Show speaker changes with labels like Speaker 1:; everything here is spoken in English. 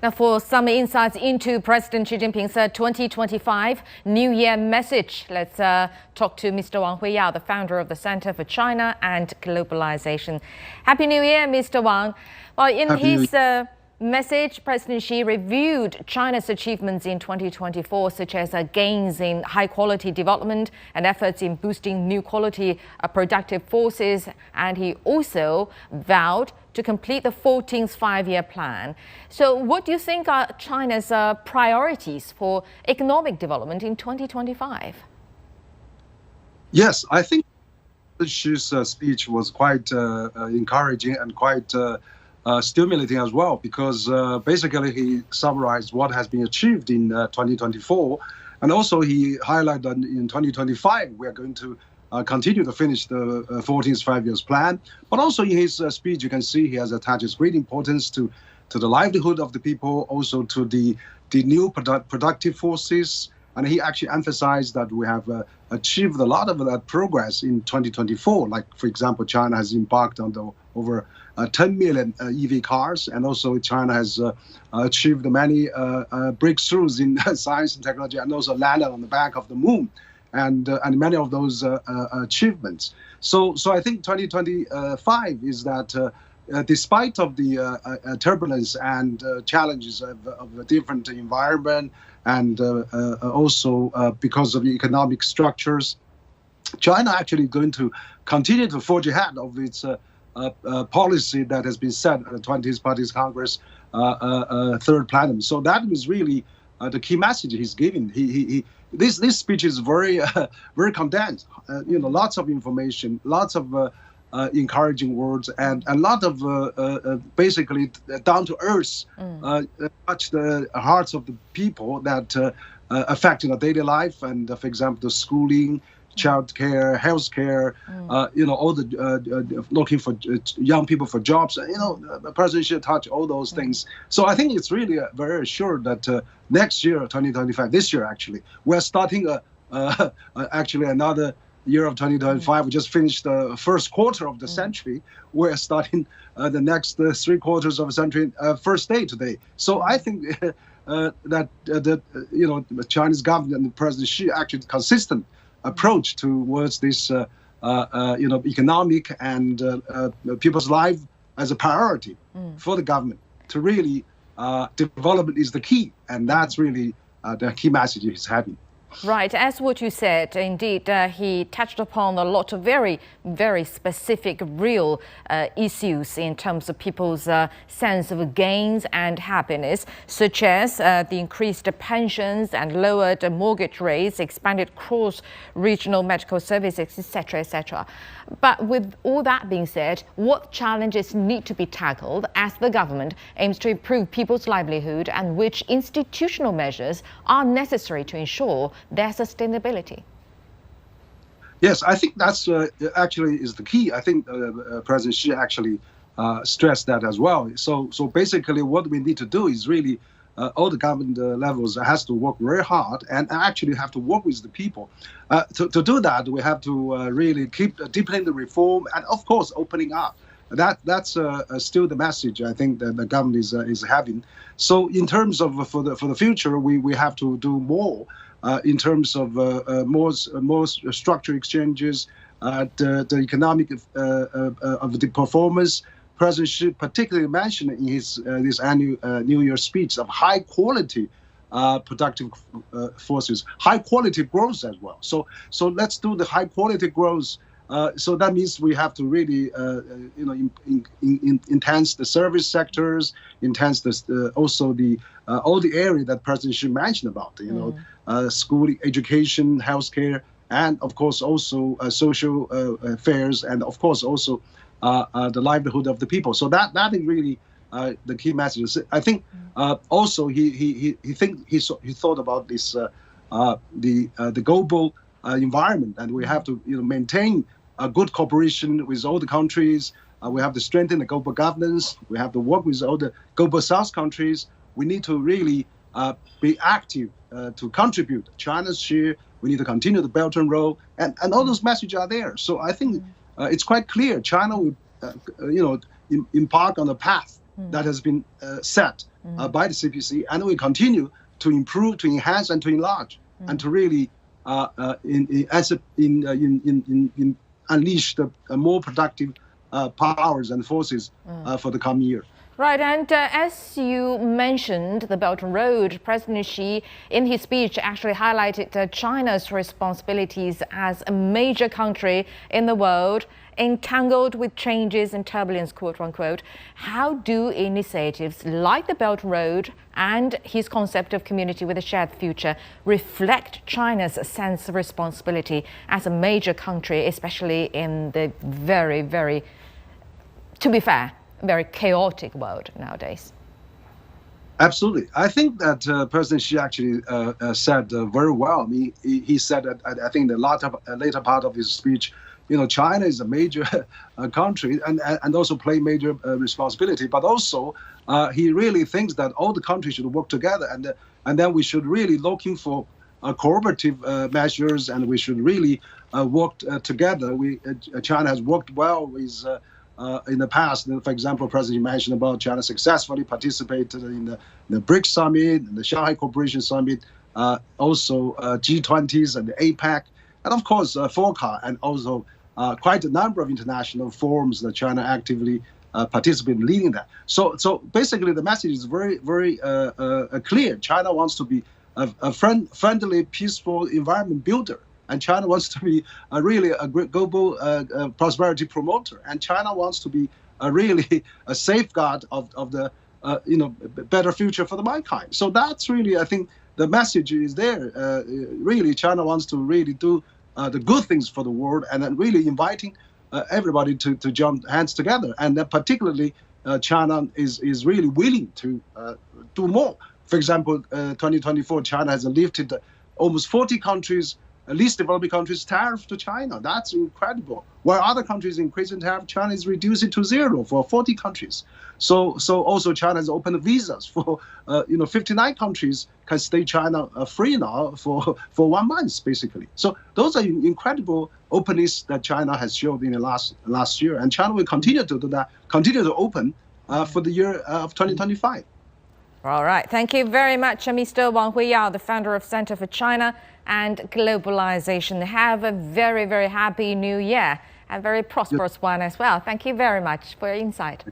Speaker 1: Now, for some insights into President Xi Jinping's 2025 New Year message, let's talk to Mr. Wang Huiyao, the founder of the Center for China and Globalization. Happy New Year, Mr. Wang. Well, in his message, President Xi reviewed China's achievements in 2024, such as gains in high-quality development and efforts in boosting new quality productive forces. And he also vowed to complete the 14th five-year plan. So what do you think are China's priorities for economic development in 2025?
Speaker 2: Yes, I think Xi's speech was quite encouraging and quite stimulating as well, because basically he summarized what has been achieved in 2024, and also he highlighted that in 2025 we are going to continue to finish the 14th five-year plan. But also in his speech, you can see he has attached great importance to the livelihood of the people, also to the new productive forces. And he actually emphasized that we have achieved a lot of that progress in 2024. Like, for example, China has embarked on over 10 million EV cars, and also China has achieved many breakthroughs in science and technology, and also landed on the back of the moon, and many of those achievements. So I think 2025 is that despite of the turbulence and challenges of a different environment, and also because of the economic structures, China actually going to continue to forge ahead of its policy that has been set at the 20th Party's Congress third plenum. So that was really the key message he's giving. This speech is very very condensed. Lots of information, lots of encouraging words, and a lot of basically down to earth, touch the hearts of the people that affecting their daily life, and for example, the schooling, childcare, healthcare, all the looking for young people for jobs. The president should touch all those things. So I think it's really very assured that next year, 2025, this year actually, we're starting actually another year of 2025. We just finished the first quarter of the century. We're starting the next 3 quarters of a century, first day today. So I think that the Chinese government and President Xi actually consistent approach towards this economic and people's life as a priority for the government to really development is the key, and that's really the key message he's having.
Speaker 1: Right, as what you said, indeed, he touched upon a lot of very, very specific, real issues in terms of people's sense of gains and happiness, such as the increased pensions and lowered mortgage rates, expanded cross-regional medical services, etc., etc. But with all that being said, what challenges need to be tackled as the government aims to improve people's livelihood, and which institutional measures are necessary to ensure their sustainability?
Speaker 2: Yes, I think that's actually is the key. I think President Xi actually stressed that as well. So basically what we need to do is really all the government levels has to work very hard and actually have to work with the people. To do that, we have to really keep deepening the reform and, of course, opening up. That's still the message I think that the government is having. So in terms of for the future, we have to do more in terms of more structural exchanges, the economic of the performance. President Xi particularly mentioned in his this annual New Year speech of high quality productive forces, high quality growth as well. So let's do the high quality growth. So that means we have to really enhance the service sectors, enhance also the all the area that President Xi mentioned about, schooling, education, healthcare, and of course also social affairs, and of course also the livelihood of the people. So that is really the key message. I think also he thought about this the global environment, and we have to maintain a good cooperation with all the countries. We have to strengthen the global governance. We have to work with all the global South countries. We need to really be active to contribute China's share. We need to continue the Belt and Road, and all those messages are there. So I think it's quite clear China will, embark on a path that has been set by the CPC, and we continue to improve, to enhance, and to enlarge, and to really unleash the more productive powers and forces for the coming year.
Speaker 1: Right, and as you mentioned, the Belt and Road, President Xi, in his speech, actually highlighted China's responsibilities as a major country in the world, entangled with changes and turbulence, quote unquote. How do initiatives like the Belt and Road and his concept of community with a shared future reflect China's sense of responsibility as a major country, especially in the very, very, to be fair, very chaotic world nowadays?
Speaker 2: Absolutely. I think that President Xi actually said very well. I mean, he said that, I think the later part of his speech, China is a major country and also play major responsibility, but also he really thinks that all the countries should work together, and then we should really looking for cooperative measures, and we should really work together. China has worked well with in the past. For example, President mentioned about China successfully participated in the BRICS Summit, the Shanghai Cooperation Summit, also G20s and the APEC, and of course FOCA, and also quite a number of international forums that China actively participated in leading that. So basically the message is very, very clear. China wants to be a friendly, peaceful environment builder. And China wants to be really a global prosperity promoter. And China wants to be really a safeguard of the better future for the mankind. So that's really, I think, the message is there. Really, China wants to really do the good things for the world, and then really inviting everybody to join hands together. And then particularly, China is really willing to do more. For example, 2024, China has lifted almost 40 countries, least developing countries, tariff to China. That's incredible. While other countries increasing tariff, China is reducing to zero for 40 countries. So also China has opened visas for 59 countries can stay China free now for 1 month basically. So those are incredible openness that China has showed in the last year, and China will continue to do that, continue to open for the year of 2025.
Speaker 1: All right. Thank you very much, Mr. Wang Huiyao, the founder of Center for China and Globalization. Have a very, very happy new year and very prosperous one as well. Thank you very much for your insight.